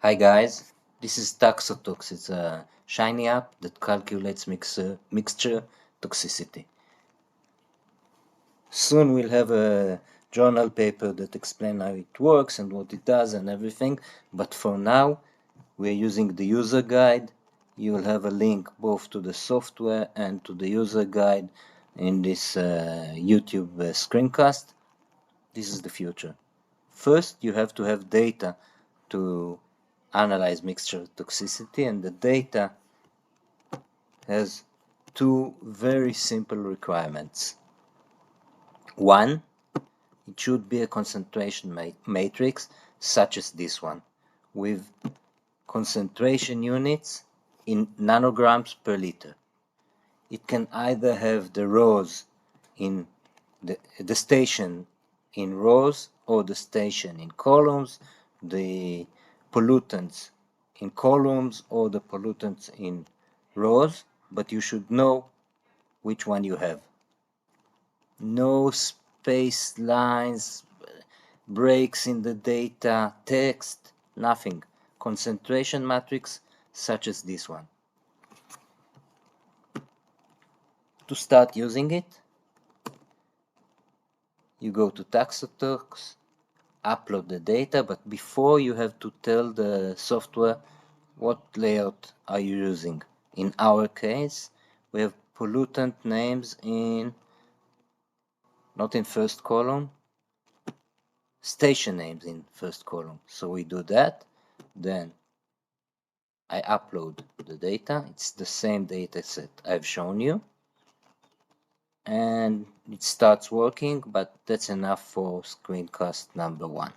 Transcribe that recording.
Hi guys, this is TaxoTox. It's a shiny app that calculates mixture toxicity. Soon we'll have a journal paper that explains how it works and what it does and everything, but for now we're using the user guide. You will have a link both to the software and to the user guide in this YouTube screencast. This is the future. First, you have to have data to analyze mixture toxicity, and the data has two very simple requirements. One, it should be a concentration matrix such as this one, with concentration units in nanograms per liter. It can either have the rows in the station in rows or the station in columns, the pollutants in columns or the pollutants in rows, but you should know which one you have. No space lines, breaks in the data, text, nothing. Concentration matrix such as this one. To start using it, you go to TaxoTox, upload the data, but before you have to tell the software what layout are you using. In our case, we have pollutant names not in first column, station names in first column. So we do that, then I upload the data. It's the same data set I've shown you, and it starts working, but that's enough for screencast number 1.